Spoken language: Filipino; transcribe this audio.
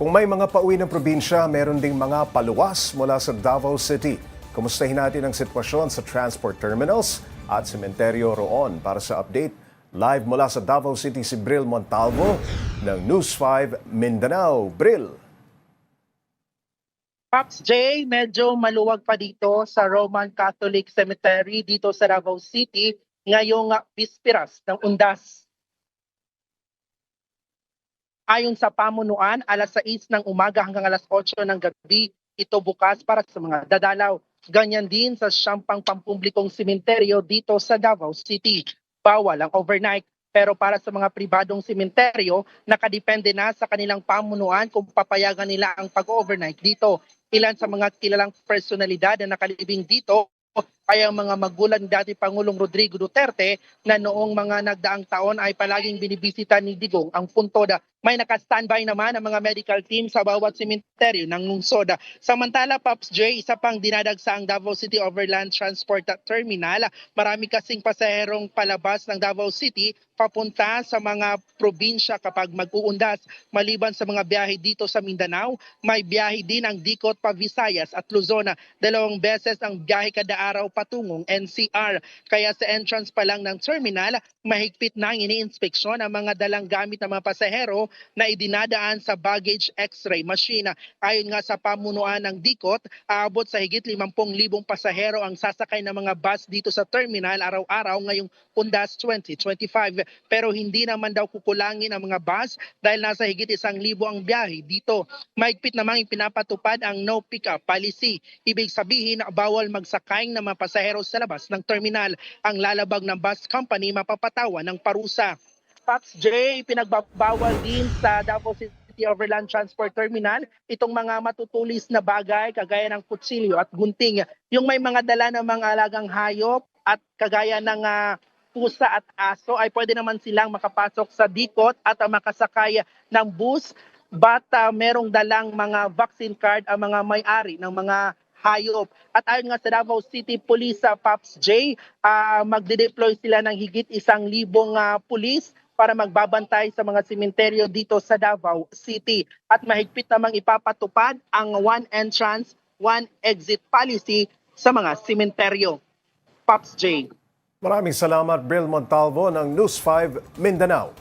Kung may mga pauwi ng probinsya, meron ding mga paluwas mula sa Davao City. Kumustahin natin ang sitwasyon sa transport terminals at sementeryo roon. Para sa update, live mula sa Davao City si Bril Montalvo ng News 5 Mindanao. Bril! Pops J, medyo maluwag pa dito sa Roman Catholic Cemetery dito sa Davao City ngayong bisperas ng Undas. Ayon sa pamunuan, alas 6 ng umaga hanggang alas 8 ng gabi, ito bukas para sa mga dadalaw. Ganyan din sa siyang pampublikong sementeryo dito sa Davao City. Bawal ang overnight. Pero para sa mga pribadong sementeryo, nakadepende na sa kanilang pamunuan kung papayagan nila ang pag-overnight dito. Ilan sa mga kilalang personalidad na nakalibing dito ay ang mga magulang ni dating Pangulong Rodrigo Duterte na noong mga nagdaang taon ay palaging binibisita ni Digong ang puntod. May naka-standby naman ang mga medical team sa bawat sementeryo ng lungsod. Samantala, Pops J, isa pang dinadagsa ang Davao City Overland Transport Terminal. Marami kasing pasaherong palabas ng Davao City papunta sa mga probinsya kapag mag-uundas. Maliban sa mga biyahe dito sa Mindanao, may biyahe din ang Dicot pa Visayas at Luzon. 2 beses ang biyahe kada araw patungong NCR. Kaya sa entrance pa lang ng terminal, mahigpit na ang ini-inspeksyon ang mga dalang gamit ng mga pasahero na idinadaan sa baggage x-ray machine. Ayon nga sa pamunuan ng Dicot, aabot sa higit 50,000 pasahero ang sasakay ng mga bus dito sa terminal araw-araw ngayong Undas 2025. Pero hindi naman daw kukulangin ang mga bus dahil nasa higit 1,000 ang biyahe dito. Mahigpit namang ipinapatupad ang no pick-up policy. Ibig sabihin na bawal magsakay ng mga pasahero sa labas ng terminal. Ang lalabag ng bus company mapapatawan ng parusa. Pops J, pinagbabawal din sa Davao City Overland Transport Terminal itong mga matutulis na bagay kagaya ng kutsilyo at gunting. Yung may mga dala ng mga alagang hayop at kagaya ng pusa at aso ay pwede naman silang makapasok sa Dicot at makasakay ng bus but merong dalang mga vaccine card ang mga may-ari ng mga hayop. At ayon nga sa Davao City Police Pops J, magde-deploy sila ng higit 1,000 pulis para magbabantay sa mga sementeryo dito sa Davao City. At mahigpit namang ipapatupad ang one entrance, one exit policy sa mga sementeryo. Pops J. Maraming salamat Bril Montalvo ng News 5 Mindanao.